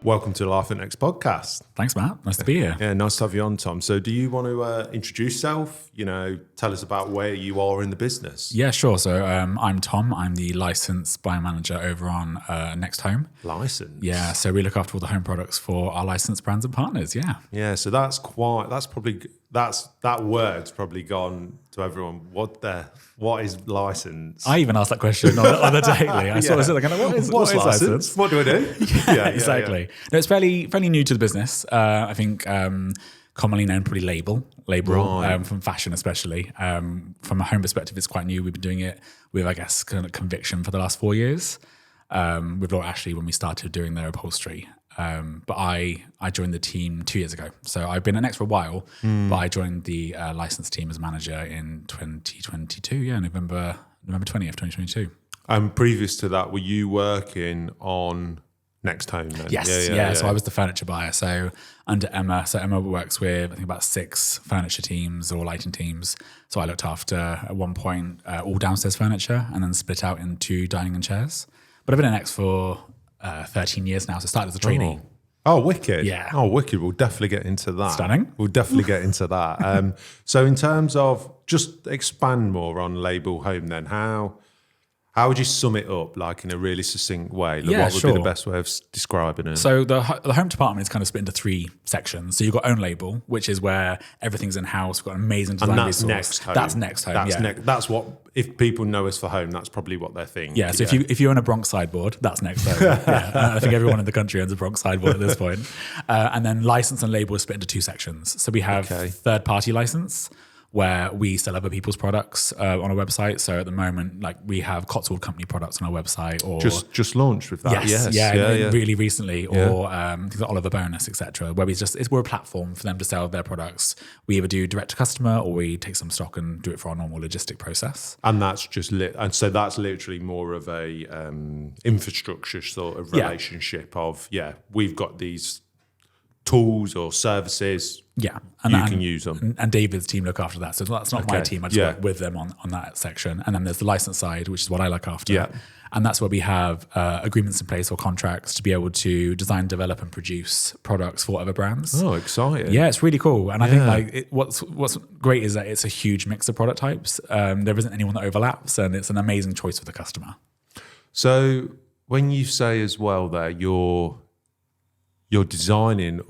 Welcome to the Life at Next podcast. Thanks, Matt. Nice to be here. Yeah, nice to have you on, Tom. So do you want to introduce yourself? Tell us about where you are in the business. Yeah, sure. So I'm Tom. I'm the licensed buying manager over on Next Home. License? Yeah, so we look after all the home products for our licensed brands and partners, yeah. Yeah, so that word's probably gone to everyone. What is license? I even asked that question on the daily. I sort of said, what is license? What do I do? Yeah, exactly. Yeah. No, it's fairly new to the business. I think commonly known probably label Right. from fashion especially. From a home perspective, it's quite new. We've been doing it with, I guess, kind of conviction for the last 4 years. With Laura Ashley when we started doing their upholstery. But I joined the team 2 years ago. So I've been at Next for a while, but I joined the license team as manager in 2022. Yeah, November 20th, 2022. Previous to that, were you working on Next Home then? Yes, yeah. So I was the furniture buyer. So under Emma, Emma works with, I think, about 6 furniture teams or lighting teams. So I looked after, at one point, all downstairs furniture and then split out into dining and chairs. But I've been at Next for 13 years now, so I started as a trainee. Oh, wicked. Yeah. Oh, wicked. We'll definitely get into that. Stunning. We'll definitely get into that. So in terms of, just expand more on Label Home then, how would you sum it up, like in a really succinct way? Like, Yeah, what would sure. be the best way of describing it? So the home department is kind of split into 3 sections. So you've got own label, which is where everything's in-house. We've got an amazing design and that's resource. Next Home. That's Next Home, yeah. That's what, if people know us for home, that's probably what they're thinking. Yeah, so if you own a Bronx sideboard, that's Next Home. Yeah, I think everyone in the country owns a Bronx sideboard at this point. And then license and label is split into 2 sections. So we have third-party license, where we sell other people's products on our website. So at the moment, like we have Cotswold Company products on our website, or just launched with that. Yes, really recently, or things like Oliver Bonus, etc. Where we're a platform for them to sell their products. We either do direct to customer, or we take some stock and do it for our normal logistic process. And that's just and so that's literally more of a infrastructure sort of relationship of we've got these tools or services. Yeah, and you can use them. And David's team look after that. So that's not my team. I just work with them on that section. And then there's the license side, which is what I look after. Yeah. And that's where we have agreements in place or contracts to be able to design, develop, and produce products for other brands. Oh, exciting! Yeah, it's really cool. And I think what's great is that it's a huge mix of product types. There isn't anyone that overlaps, and it's an amazing choice for the customer. So when you say as well there, you're designing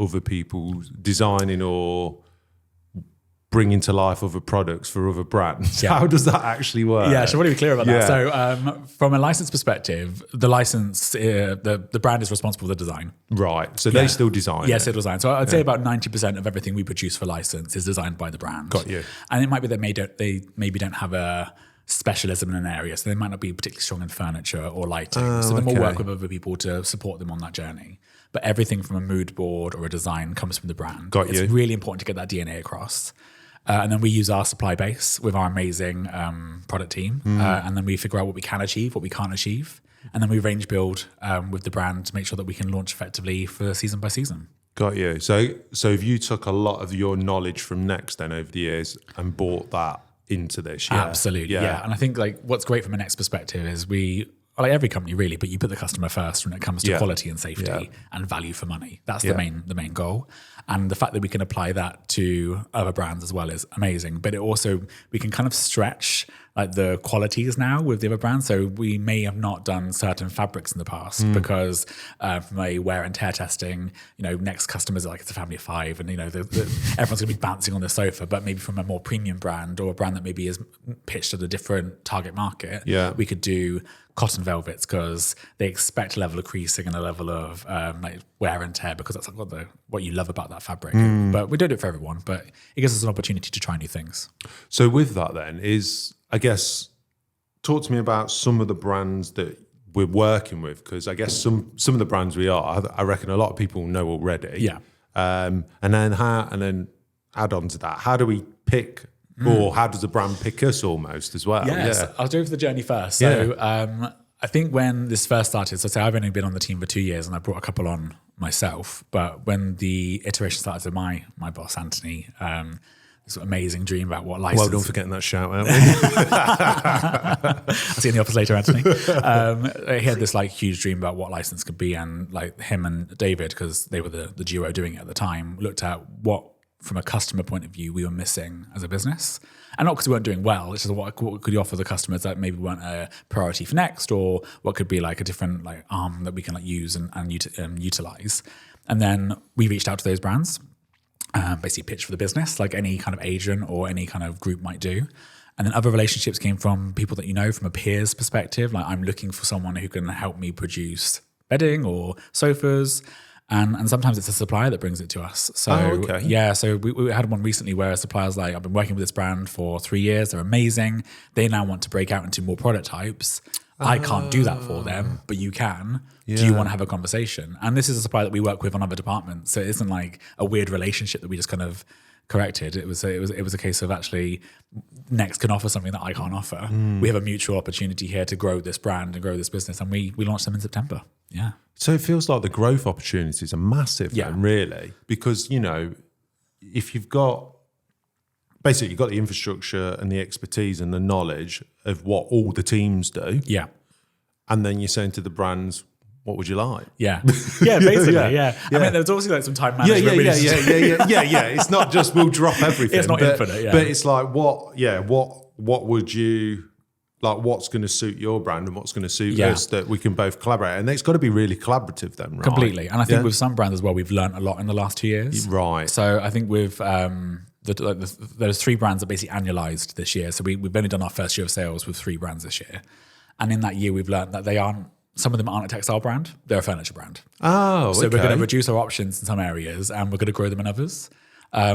or bringing to life other products for other brands. Yeah. How does that actually work? Yeah, so I want to be clear about that. So from a license perspective, the license, the brand is responsible for the design. Right, so they still design. Yes, they design. So I'd say about 90% of everything we produce for license is designed by the brand. Got you. And it might be that they maybe don't have a specialism in an area, so they might not be particularly strong in furniture or lighting. So then we'll work with other people to support them on that journey. But everything from a mood board or a design comes from the brand. It's really important to get that DNA across. And then we use our supply base with our amazing product team. And then we figure out what we can achieve, what we can't achieve. And then we range build with the brand to make sure that we can launch effectively for season by season. Got you. So if you took a lot of your knowledge from Next then over the years and brought that into this, Absolutely, yeah. And I think like what's great from a Next perspective is we, like every company really, but you put the customer first when it comes to quality and safety and value for money. That's the main goal. And the fact that we can apply that to other brands as well is amazing. But it also, we can kind of stretch like the qualities now with the other brands. So we may have not done certain fabrics in the past because from a wear and tear testing, Next customers are like, it's a family of 5 and everyone's gonna be bouncing on the sofa. But maybe from a more premium brand or a brand that maybe is pitched at a different target market, we could do cotton velvets because they expect a level of creasing and a level of like wear and tear because that's what you love about that fabric. But we don't do it for everyone, but it gives us an opportunity to try new things. So with that then I guess, talk to me about some of the brands that we're working with, because I guess some of the brands I reckon a lot of people know already. Yeah. And then add on to that, how do we pick, or how does the brand pick us almost as well? Yes, I'll do it for the journey first. So I think when this first started, so I've only been on the team for 2 years and I brought a couple on myself, but when the iteration started with my boss, Anthony, this amazing dream about what license. Well done for getting that shout out. I'll see you in the office later, Anthony. He had this like huge dream about what license could be, and like him and David, because they were the duo doing it at the time, looked at what, from a customer point of view, we were missing as a business. And not because we weren't doing well, it's just what could you offer the customers that maybe weren't a priority for next, or what could be like a different like arm that we can like use and utilize. And then we reached out to those brands, basically pitched for the business, like any kind of agent or any kind of group might do. And then other relationships came from people that you know from a peer's perspective. Like I'm looking for someone who can help me produce bedding or sofas. And sometimes it's a supplier that brings it to us. So so we had one recently where a supplier's like, I've been working with this brand for 3 years. They're amazing. They now want to break out into more product types. I can't do that for them, but you can. Yeah. Do you want to have a conversation? And this is a supplier that we work with on other departments. So it isn't like a weird relationship that we just kind of corrected. It was a case of actually Next can offer something that I can't offer. We have a mutual opportunity here to grow this brand and grow this business. And we launched them in September. Yeah. So it feels like the growth opportunities are massive then, really, because, you know, if you've got the infrastructure and the expertise and the knowledge of what all the teams do. Yeah. And then you're saying to the brands, what would you like? Yeah. Yeah, basically, yeah. I mean, there's also like some time management. Yeah. It's not just we'll drop everything. It's not infinite, But it's like, what would you, like what's going to suit your brand and what's going to suit us that we can both collaborate? And it's got to be really collaborative then, right? Completely. And I think with some brands as well, we've learned a lot in the last 2 years. Right. So I think with there's 3 brands that basically annualized this year. So we've only done our first year of sales with 3 brands this year. And in that year, we've learned that some of them aren't a textile brand, they're a furniture brand. Oh, so we're going to reduce our options in some areas and we're going to grow them in others,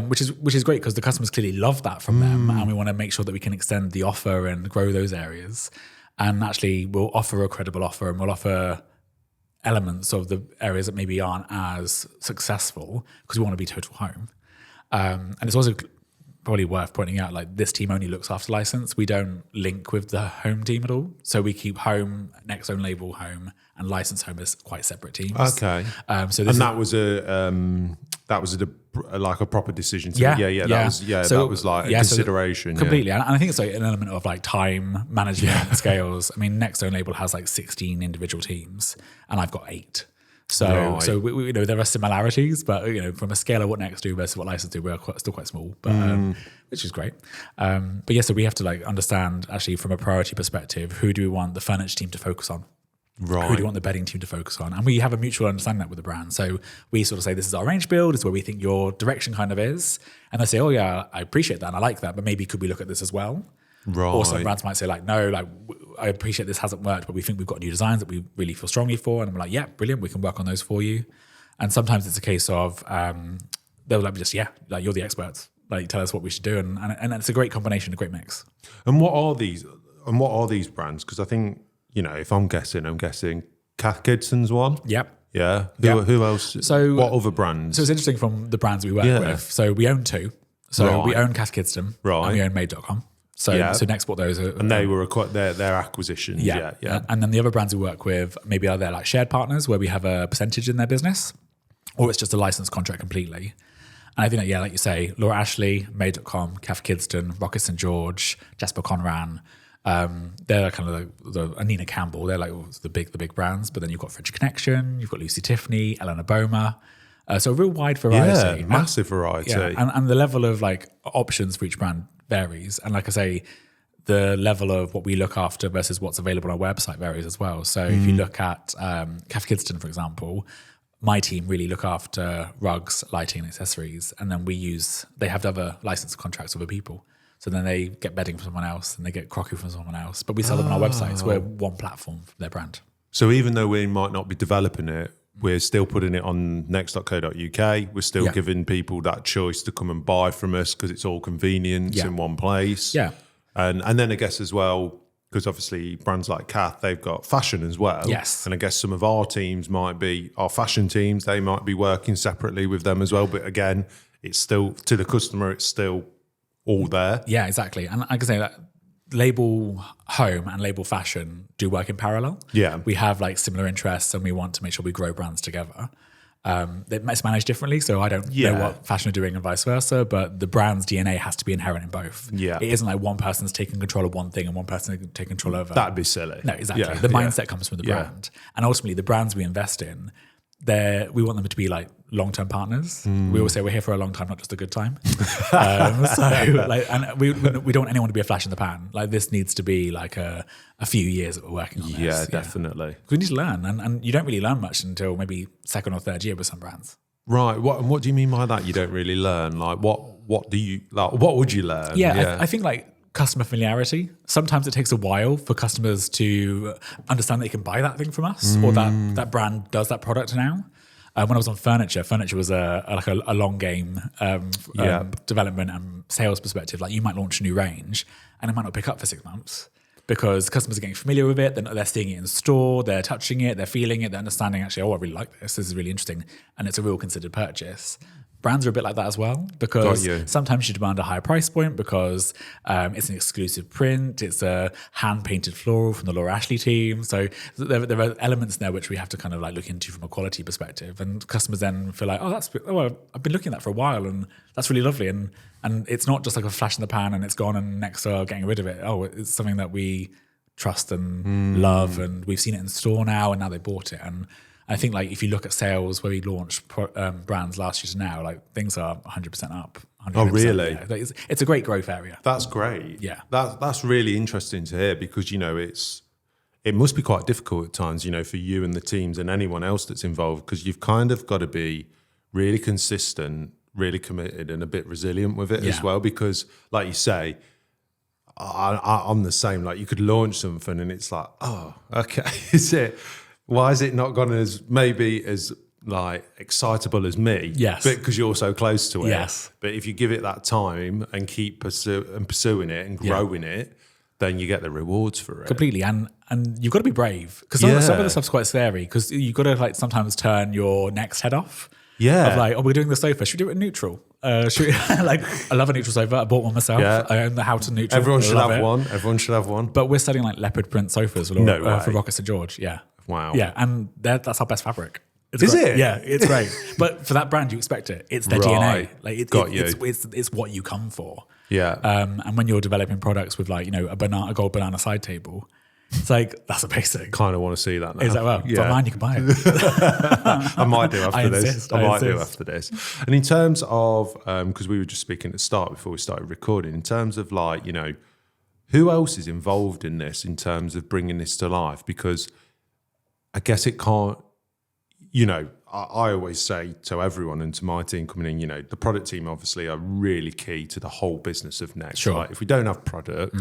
which is great because the customers clearly love that from them, and we want to make sure that we can extend the offer and grow those areas. And actually, we'll offer a credible offer, and we'll offer elements of the areas that maybe aren't as successful because we want to be total home. And it's also probably worth pointing out, like this team only looks after license. We don't link with the home team at all. So we keep home, Next own label home, and license home as quite separate teams. Okay. That was like a proper decision. That was like a consideration. So completely. And I think it's like an element of like time management scales. I mean, Next own label has like 16 individual teams and I've got 8. So we you know, there are similarities, but you know, from a scale of what Next do versus what license do, we're still quite small, but which is great. But yeah, so we have to like understand actually from a priority perspective, who do we want the furniture team to focus on? Right. Who do you want the bedding team to focus on? And we have a mutual understanding that with the brand. So we sort of say, this is our range build, this is where we think your direction kind of is. And they say, oh yeah, I appreciate that and I like that, but maybe could we look at this as well? Right. Or some brands might say like, no, like I appreciate this hasn't worked, but we think we've got new designs that we really feel strongly for. And we're like, yeah, brilliant, we can work on those for you. And sometimes it's a case of they'll like just, like you're the experts, like tell us what we should do. And it's a great combination, a great mix. And what are these brands? Because I think, you know, if I'm guessing Cath Kidston's one. Yep. Yeah. Who else? So what other brands? So it's interesting from the brands we work with. So we own 2. So we own Cath Kidston and we own Made.com. So Next bought those. And they were their acquisitions. Yeah. And then the other brands we work with, maybe are they like shared partners where we have a percentage in their business, or it's just a licensed contract completely. And I think that, like you say, Laura Ashley, Made.com, Cath Kidston, Rocket St. George, Jasper Conran, they're kind of the Nina Campbell, they're like the big brands. But then you've got French Connection, you've got Lucy Tiffany, Eleanor Boma. So a real wide variety. Yeah, massive variety. And the level of like options for each brand varies. And like I say, the level of what we look after versus what's available on our website varies as well. So if you look at Cath Kidston, for example, my team really look after rugs, lighting and accessories. And then they have other license contracts with other people. So then they get bedding from someone else and they get crockery from someone else. But we sell them on our website. So we're one platform for their brand. So even though we might not be developing it, we're still putting it on next.co.uk. We're still giving people that choice to come and buy from us because it's all convenience in one place. Yeah. And then I guess as well, because obviously brands like Cath, they've got fashion as well. Yes. And I guess some of our teams might be, our fashion teams, they might be working separately with them as well. But again, it's still, to the customer, it's still all there. Yeah, exactly. And I can say that label home and label fashion do work in parallel. Yeah. We have like similar interests and we want to make sure we grow brands together. It's managed differently, so I don't know what fashion are doing and vice versa, but the brand's DNA has to be inherent in both. Yeah. It isn't like one person's taking control of one thing and one person taking control over. That'd be silly. No, exactly. The mindset comes from the brand. And ultimately, the brands we invest in, we want them to be like long-term partners. We always say we're here for a long time, not just a good time. And we don't want anyone to be a flash in the pan. Like this needs to be like a few years that we're working on this. Yeah, definitely. We need to learn, and you don't really learn much until maybe second or third year with some brands. Right. What do you mean by that? You don't really learn. Like what do you like? What would you learn? I think like customer familiarity. Sometimes it takes a while for customers to understand that they can buy that thing from us or that brand does that product now. When I was on furniture was a long game development and sales perspective. Like you might launch a new range and it might not pick up for 6 months because customers are getting familiar with it. They're seeing it in store, they're touching it, they're feeling it, they're understanding actually, I really like this. This is really interesting. And it's a real considered purchase. Brands are a bit like that as well because sometimes you demand a higher price point because it's an exclusive print, it's a hand-painted floral from the Laura Ashley team. So there are elements there which we have to kind of like look into from a quality perspective. And customers then feel like, I've been looking at that for a while and that's really lovely. And it's not just like a flash in the pan and it's gone and next are getting rid of it. It's something that we trust and love and we've seen it in store now and now they bought it. And I think like if you look at sales where we launched brands last year to now, like things are 100% up. 100%, oh, really? Yeah. It's a great growth area. That's great. Yeah. That's really interesting to hear because, it must be quite difficult at times, for you and the teams and anyone else that's involved because you've kind of got to be really consistent, really committed and a bit resilient with it as well because like you say, I'm the same. Like you could launch something and it's like, oh, okay, is it? Why is it not gone as like excitable as me? Yes. Because you're so close to it. Yes. But if you give it that time and keep pursuing it and growing it, then you get the rewards for it. Completely. And you've got to be brave because some of the stuff's quite scary because you've got to like sometimes turn your next head off. Yeah. Of like, we're doing the sofa. Should we do it in neutral? I love a neutral sofa. I bought one myself. Yeah. I own the how to neutral. Everyone should have one. But we're selling like leopard print sofas for Rocket St. George. Yeah. Wow. Yeah, and that's our best fabric. Is it? Yeah, it's great. But for that brand, you expect it. It's their DNA. Like it's what you come for. Yeah. And when you're developing products with like a gold banana side table, it's like that's a basic. Kind of want to see that now. Is that well? It's online, you can buy it. I might do after this. I might do after this. And in terms of because we were just speaking at the start before we started recording, in terms of like who else is involved in this in terms of bringing this to life because I guess it can't, I always say to everyone and to my team coming in, the product team obviously are really key to the whole business of Next. Sure. Like if we don't have product,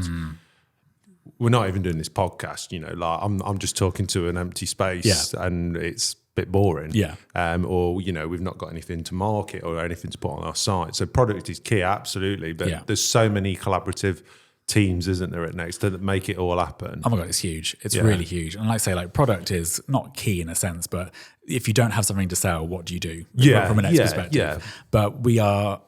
we're not even doing this podcast, like I'm just talking to an empty space and it's a bit boring. Yeah. Or, we've not got anything to market or anything to put on our site. So product is key, absolutely. But there's so many collaborative teams, isn't there, at Next that make it all happen? Oh my God, it's huge. It's really huge. And like I say, like product is not key in a sense, but if you don't have something to sell, what do you do from a Next perspective? Yeah. But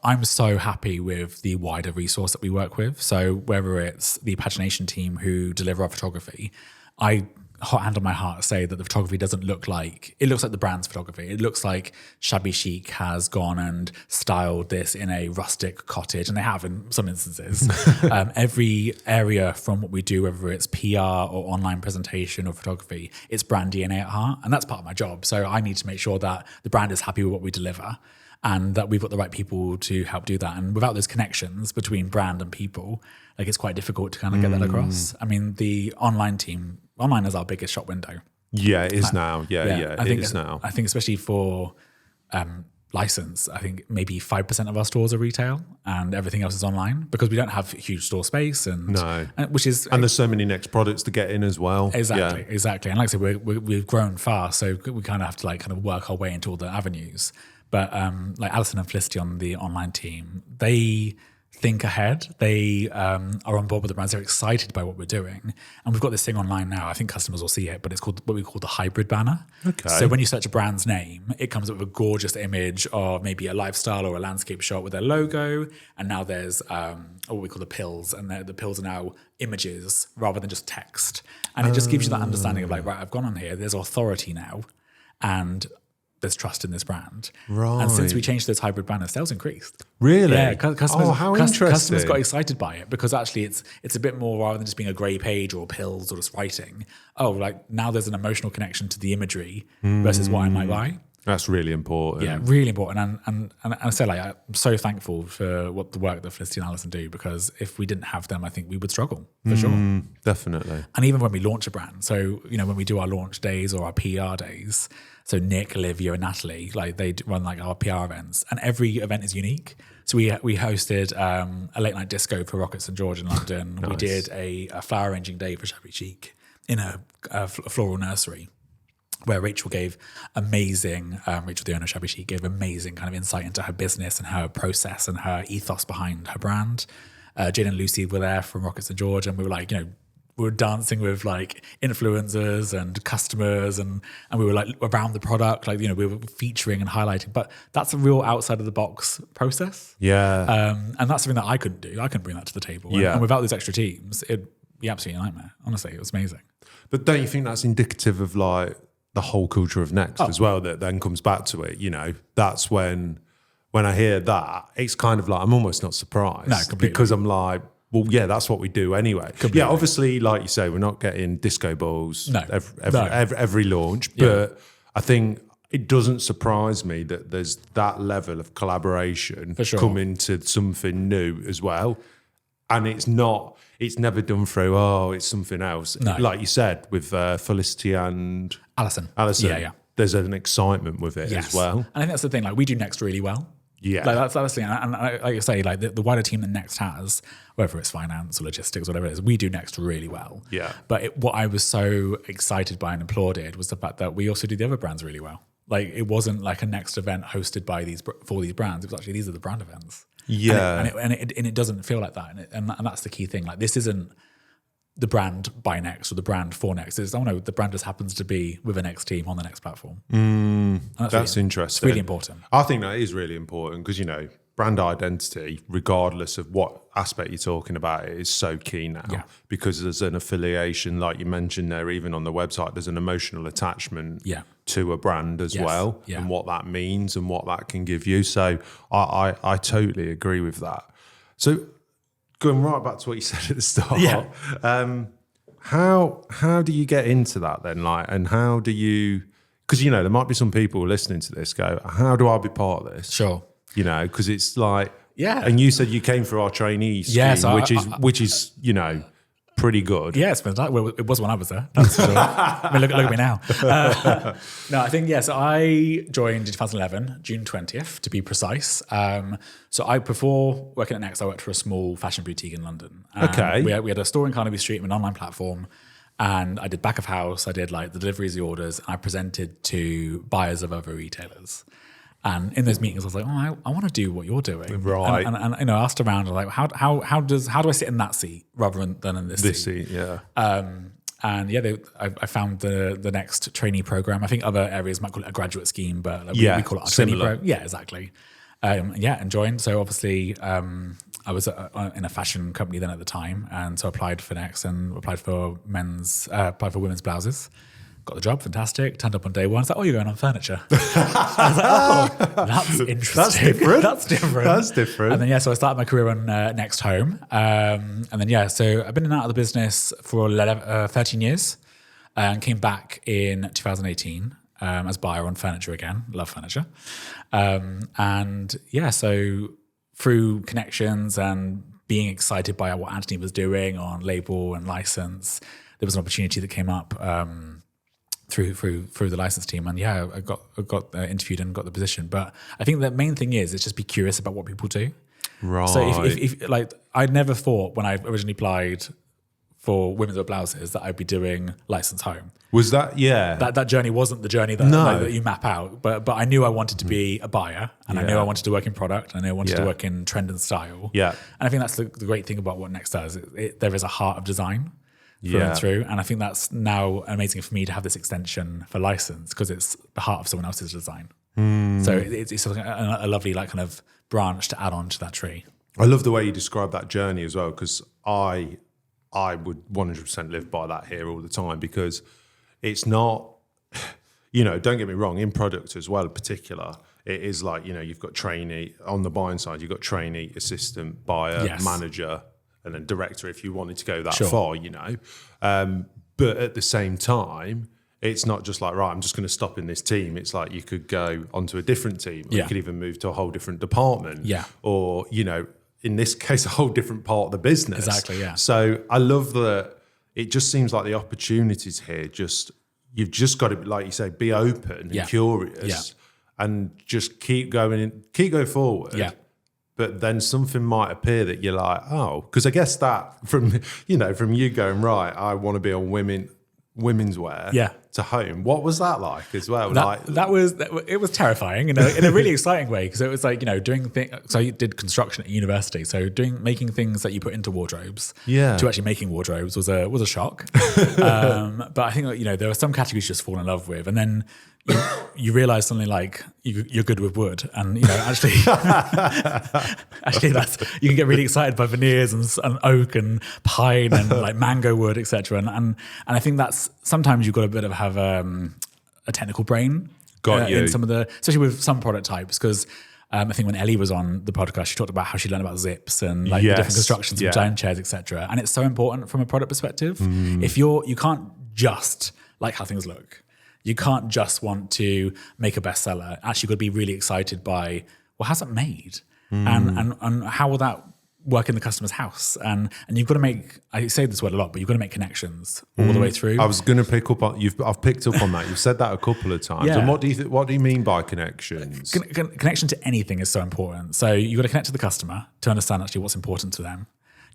I'm so happy with the wider resource that we work with. So whether it's the pagination team who deliver our photography, I hot hand on my heart say that the photography doesn't look like, it looks like the brand's photography. It looks like Shabby Chic has gone and styled this in a rustic cottage, and they have in some instances. Every area from what we do, whether it's PR or online presentation or photography, it's brand DNA at heart, and that's part of my job. So I need to make sure that the brand is happy with what we deliver and that we've got the right people to help do that. And without those connections between brand and people, like it's quite difficult to kind of get that across. I mean, the online team, online is our biggest shop window. Yeah, it is now. Yeah, it is now. I think especially for license, I think maybe 5% of our stores are retail and everything else is online because we don't have huge store space and there's so many Next products to get in as well. Exactly. And like I said, we've grown fast, so we kind of have to like kind of work our way into all the avenues. But like Alison and Felicity on the online team, they think ahead. They are on board with the brands. They're excited by what we're doing. And we've got this thing online now. I think customers will see it, but it's called what we call the hybrid banner. Okay. So when you search a brand's name, it comes up with a gorgeous image of maybe a lifestyle or a landscape shot with their logo. And now there's what we call the pills. And the pills are now images rather than just text. And it just gives you that understanding of like, right, I've gone on here. There's authority now. And there's trust in this brand. Right. And since we changed to this hybrid banner, sales increased. Really? Yeah, customers, how interesting. Customers got excited by it because actually it's a bit more, rather than just being a grey page or pills or just writing. Oh, like now there's an emotional connection to the imagery versus what I might buy. That's really important. Yeah, really important. And I say, like, I'm so thankful for what the work that Felicity and Alison do, because if we didn't have them, I think we would struggle for sure. Definitely. And even when we launch a brand, so, you know, when we do our launch days or our PR days, so Nick, Olivia and Natalie, like they run like our PR events, and every event is unique. So we hosted a late night disco for Rocket St. George in London. Nice. We did a flower arranging day for Shabby Chic in a floral nursery, where Rachel gave amazing, Rachel, the owner of Shabby Chic, gave amazing kind of insight into her business and her process and her ethos behind her brand. Jane and Lucy were there from Rocket St. George, and we were like, you know, we were dancing with like influencers and customers, and we were like around the product, like, you know, we were featuring and highlighting. But that's a real outside of the box process. Yeah. And that's something that I couldn't do. I couldn't bring that to the table. Yeah. And without those extra teams, it'd be absolutely a nightmare. Honestly, it was amazing. But don't you think that's indicative of like the whole culture of Next as well, that then comes back to it? You know, that's when I hear that, it's kind of like, I'm almost not surprised. No, completely. Because I'm like, well, yeah, that's what we do anyway. Completely. Yeah, obviously, like you say, we're not getting disco balls No. every launch, but I think it doesn't surprise me that there's that level of collaboration For sure. coming to something new as well. And it's never done through, it's something else. No. Like you said, with Felicity and Alison. yeah. There's an excitement with it as well. And I think that's the thing, like we do Next really well. Yeah. Like that's the thing. And like you say, like the wider team that Next has, whether it's finance or logistics, whatever it is, we do Next really well. Yeah. But what I was so excited by and applauded was the fact that we also do the other brands really well. Like it wasn't like a Next event hosted by for these brands. It was actually, these are the brand events. Yeah. And it doesn't feel like that. And that's the key thing. Like this isn't the brand by Next or the brand for Next. It's, oh no, the brand just happens to be with a Next team on the Next platform. That's interesting. It's really important. I think that is really important because, you know, brand identity, regardless of what aspect you're talking about, it is so key now. Yeah. Because there's an affiliation, like you mentioned there, even on the website, there's an emotional attachment to a brand as well, and what that means and what that can give you. So I totally agree with that. So going right back to what you said at the start, how do you get into that then? Like, and how do you, because, you know, there might be some people listening to this go, how do I be part of this? Sure. You know, because it's like, Yeah. And you said you came through our trainee scheme, Yeah, so which is, you know, pretty good. Yeah, it's been like, well, it was when I was there. That's for sure. I mean, look at me now. No, I think, so I joined in 2011, June 20th, to be precise. So before working at Next, I worked for a small fashion boutique in London. Okay. We had a store in Carnaby Street, an online platform, and I did back of house. I did like the deliveries, the orders, and I presented to buyers of other retailers. And in those meetings, I was like, oh, I want to do what you're doing. Right. And you know, I asked around, like, how do I sit in that seat rather than in this seat? Yeah. And yeah, I found the Next trainee program. I think other areas might call it a graduate scheme, but we call it our trainee program. Yeah, exactly. And joined. So obviously, I was in a fashion company then at the time, and so applied for Next and applied for women's blouses. Got the job, fantastic. Turned up on day one. I was like, oh, you're going on furniture. I was like, oh, that's interesting. That's different. And then, so I started my career on Next Home. And then, so I've been in and out of the business for 13 years and came back in 2018 as buyer on furniture again. Love furniture. So through connections and being excited by what Anthony was doing on label and license, there was an opportunity that came up through the license team, and I got interviewed and got the position. But I think the main thing is just be curious about what people do. Right. So if like I never thought when I originally applied for women's wear blouses that I'd be doing license home. Was that that journey wasn't the journey that you map out, but I knew I wanted to be a buyer, and I knew I wanted to work in product, and I knew I wanted to work in trend and style. Yeah. And I think that's the great thing about what Next does. There is a heart of design through, and I think that's now amazing for me to have this extension for license because it's the heart of someone else's design. So it's a lovely like kind of branch to add on to that tree. I love the way you describe that journey as well, because I would 100% live by that here all the time, because it's not, don't get me wrong, in product as well, in particular, it is like, you've got trainee on the buying side, you've got trainee, assistant, buyer, manager, and then director if you wanted to go that far, but at the same time, it's not just like, right, I'm just going to stop in this team. It's like you could go onto a different team. Or you could even move to a whole different department. Yeah. Or, in this case, a whole different part of the business. Exactly, yeah. So I love that it just seems like the opportunities here, you've just got to, like you say, be open and curious and just keep going forward. Yeah. But then something might appear that you're like, oh, because I guess that from you going, right, I want to be on women's wear to home. What was that like as well? It was terrifying in a really exciting way, because it was like, doing things. So I did construction at university, so making things that you put into wardrobes to actually making wardrobes was a shock. But I think there were some categories you just fall in love with, and then you realize something like you're good with wood, and actually that's, you can get really excited by veneers and oak and pine and like mango wood, etc. And I think that's sometimes you've got a bit of have a technical brain in some of the, especially with some product types, because I think when Ellie was on the podcast, she talked about how she learned about zips and like the different constructions of giant chairs, etc. And it's so important from a product perspective. If you can't just like how things look. You can't just want to make a bestseller. Actually, you've got to be really excited by, well, how's that made? And how will that work in the customer's house? And you've got to make, I say this word a lot, but you've got to make connections all the way through. I was going to pick up on, I've picked up on that. You've said that a couple of times. And what do you mean by connections? Connection to anything is so important. So you've got to connect to the customer to understand actually what's important to them.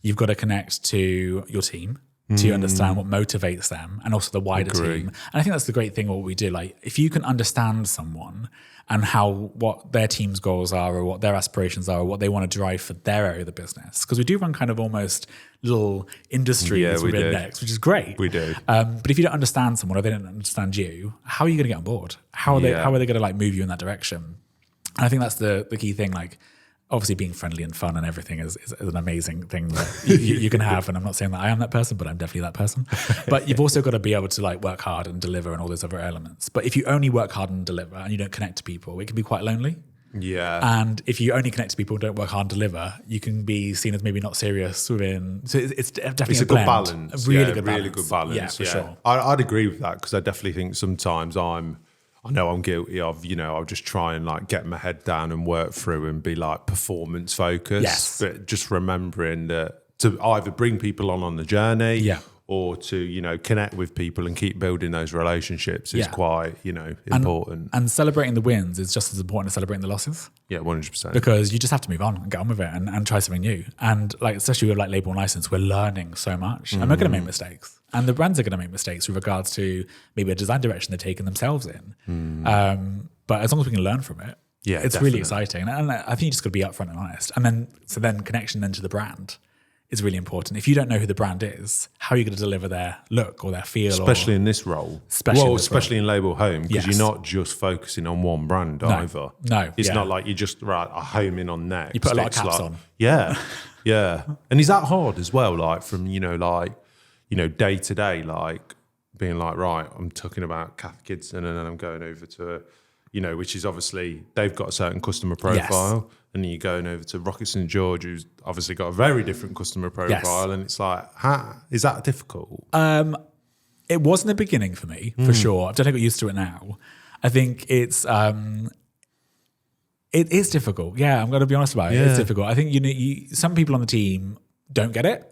You've got to connect to your team to understand what motivates them, and also the wider team. And I think that's the great thing what we do. Like, if you can understand someone and what their team's goals are, or what their aspirations are, or what they want to drive for their area of the business, because we do run kind of almost little industries within Next, which is great. We do. But if you don't understand someone, or they don't understand you, how are you going to get on board? How are they going to like move you in that direction? And I think that's the key thing. Like, obviously being friendly and fun and everything is an amazing thing that you can have. And I'm not saying that I am that person, but I'm definitely that person. But you've also got to be able to like work hard and deliver and all those other elements. But if you only work hard and deliver and you don't connect to people, it can be quite lonely. Yeah. And if you only connect to people and don't work hard and deliver, you can be seen as maybe not serious within. So it's definitely a good balance. A really good balance. Yeah, for sure. I'd agree with that, because I definitely think sometimes I know I'm guilty of, I'll just try and like get my head down and work through and be like performance focused. Yes. But just remembering that to either bring people on the journey or to, connect with people and keep building those relationships is quite, important. And celebrating the wins is just as important as celebrating the losses. Yeah, 100%. Because you just have to move on and get on with it and try something new. And like, especially with like label and license, we're learning so much and we're going to make mistakes. And the brands are going to make mistakes with regards to maybe a design direction they're taking themselves in. But as long as we can learn from it, it's really exciting. And I think you just got to be upfront and honest. And then connection then to the brand is really important. If you don't know who the brand is, how are you going to deliver their look or their feel? Especially in this role. Especially in Label Home, because you're not just focusing on one brand either. No. It's not like you just are homing on Next. You put a lot of caps on. Yeah. Yeah. And is that hard as well? Like from, day to day, like being like, right, I'm talking about Kath Kidson and then I'm going over to, which is obviously, they've got a certain customer profile. Yes. And then you're going over to Rocket St. George, who's obviously got a very different customer profile. Yes. And it's like, is that difficult? It was in the beginning for me, for sure. I've definitely got used to it now. I think it is difficult. Yeah, I'm going to be honest about it. It's difficult. I think some people on the team don't get it.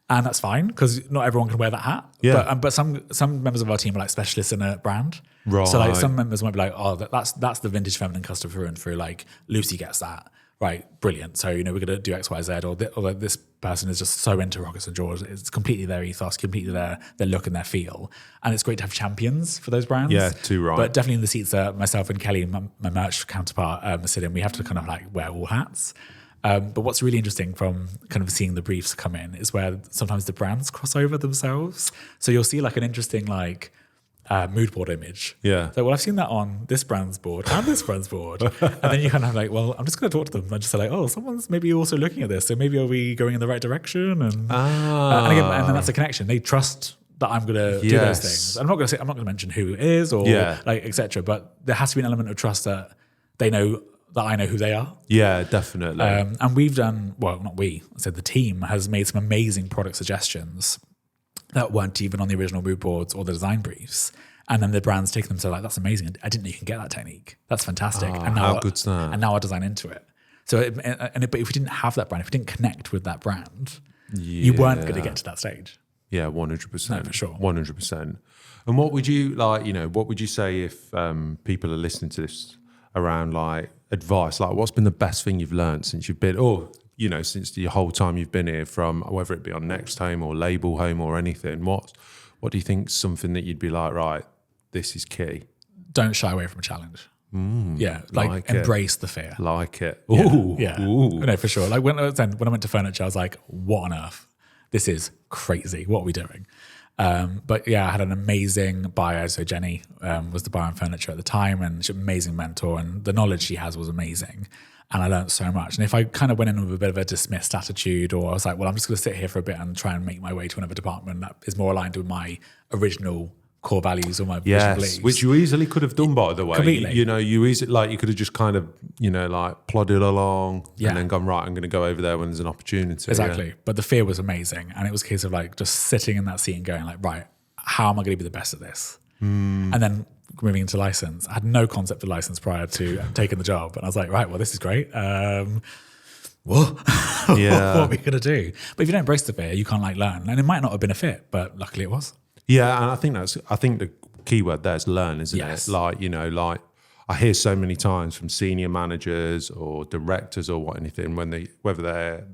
And that's fine, because not everyone can wear that hat. Yeah. But some members of our team are like specialists in a brand. Right. So like some members might be like, oh, that's the vintage feminine customer through and through. Like Lucy gets that. Right, brilliant. So, we're going to do X, Y, Z, or this person is just so into Rocket St. George. It's completely their ethos, completely their look and their feel. And it's great to have champions for those brands. Yeah, too right. But definitely in the seats that myself and Kelly, my merch counterpart, sit in, we have to kind of like wear all hats. But what's really interesting from kind of seeing the briefs come in is where sometimes the brands cross over themselves. So you'll see like an interesting like mood board image. Yeah. So, well, I've seen that on this brand's board and this brand's board. And then you kind of have like, well, I'm just going to talk to them and just say like, oh, someone's maybe also looking at this. So maybe are we going in the right direction? And then that's a connection. They trust that I'm going to do those things. I'm not going to mention who it is or like etc. But there has to be an element of trust that they know that I know who they are. Yeah, definitely. And we've done, well, not we, I said the team has made some amazing product suggestions that weren't even on the original mood boards or the design briefs. And then the brand's taken them to like, that's amazing. I didn't know you can get that technique. That's fantastic. And now, how good's that? And now I design into it. So, but if we didn't have that brand, if we didn't connect with that brand, you weren't going to get to that stage. Yeah, 100%. No, for sure. 100%. And what would you like, what would you say if people are listening to this around like advice? Like what's been the best thing you've learned since you've been, since the whole time you've been here, from whether it be on Next Home or Label Home or anything? What do you think is something that you'd be like, right, this is key? Don't shy away from a challenge. Like embrace the fear. Like it. Ooh. Yeah. Ooh. No, for sure. Like when I went to furniture, I was like, what on earth? This is crazy. What are we doing? But yeah, I had an amazing buyer. So Jenny was the buyer on furniture at the time, and she's an amazing mentor, and the knowledge she has was amazing. And I learned so much. And if I kind of went in with a bit of a dismissed attitude, or I was like, well, I'm just going to sit here for a bit and try and make my way to another department that is more aligned with my original core values or my beliefs. Which you easily could have done, by the way. Completely. You could have just kind of, like plodded along and then gone, right, I'm going to go over there when there's an opportunity. Exactly. But the fear was amazing. And it was a case of like just sitting in that seat and going like, right, how am I going to be the best at this? And then moving into license, I had no concept of license prior to taking the job. And I was like, right, well, this is great. What are we going to do? But if you don't embrace the fear, you can't like learn. And it might not have been a fit, but luckily it was. Yeah, and I think the key word there is learn, isn't it? Like, I hear so many times from senior managers or directors or anything, whether they're,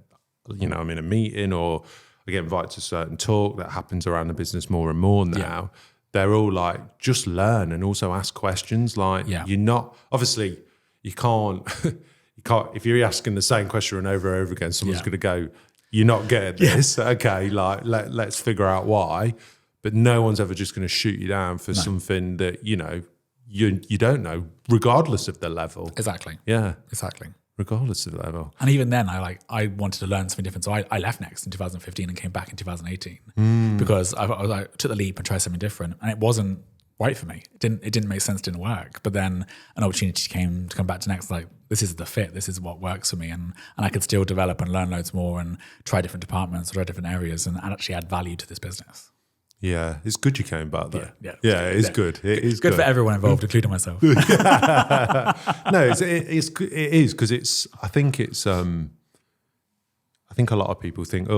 I'm in a meeting or I get invited to a certain talk that happens around the business more and more now. They're all like, just learn and also ask questions. Like, you're not, obviously, you can't, if you're asking the same question over and over again, someone's going to go, you're not getting this. Okay, like, let's figure out why. But no one's ever just going to shoot you down for something that, you don't know, regardless of the level. Exactly. Yeah. Exactly. Regardless of the level. And even then, I wanted to learn something different. So I left Next in 2015 and came back in 2018 because I took the leap and tried something different. And it wasn't right for me. It didn't make sense, didn't work. But then an opportunity came to come back to Next, like, this is the fit, this is what works for me. And I could still develop and learn loads more and try different departments, try different areas and actually add value to this business. Yeah, it's good you came back there. Yeah, it is good. It is good for everyone involved, including myself. No, it is because it's. I think it's. I think a lot of people think,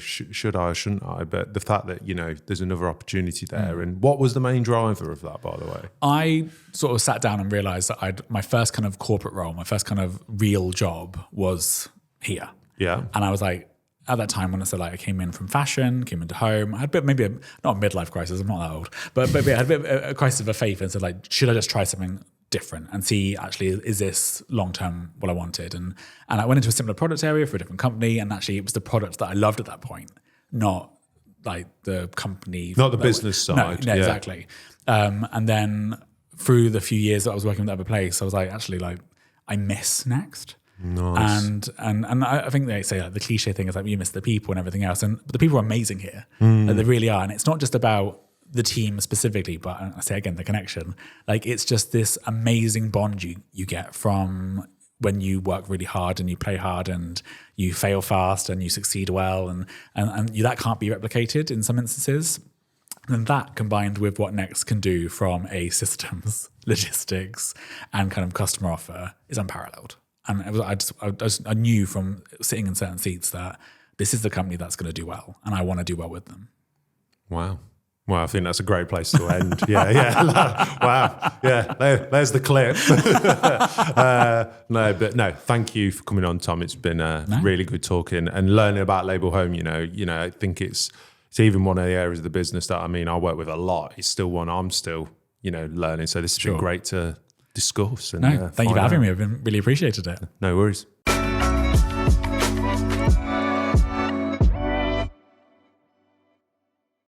should I or shouldn't I? But the fact that there's another opportunity there. And what was the main driver of that, by the way? I sort of sat down and realised that my first kind of corporate role, my first kind of real job was here. Yeah, and I was like. At that time, when I said I came in from fashion, came into home, I had not a midlife crisis, I'm not that old, but I had a crisis of faith and said should I just try something different and see actually is this long term what I wanted? And I went into a similar product area for a different company, and actually it was the product that I loved at that point, not like the company, not the business side. No, exactly. And then through the few years that I was working with the other place, I was actually I miss Next. Nice. And I think they say the cliche thing is you miss the people and everything else, but the people are amazing here. They really are, and it's not just about the team specifically, but I say again the connection. It's just this amazing bond you get from when you work really hard and you play hard and you fail fast and you succeed well, and that can't be replicated in some instances. And that combined with what Next can do from a systems, logistics, and kind of customer offer is unparalleled. And I knew from sitting in certain seats that this is the company that's going to do well, and I want to do well with them. Wow. Well, I think that's a great place to end. Yeah. Wow. Yeah, there's the clip. No, thank you for coming on, Tom. It's been really good talking and learning about Label Home. I think it's even one of the areas of the business that I work with a lot. It's still one I'm still learning. So this has been great to discuss. And, thank you for having me. I've really appreciated it. No worries.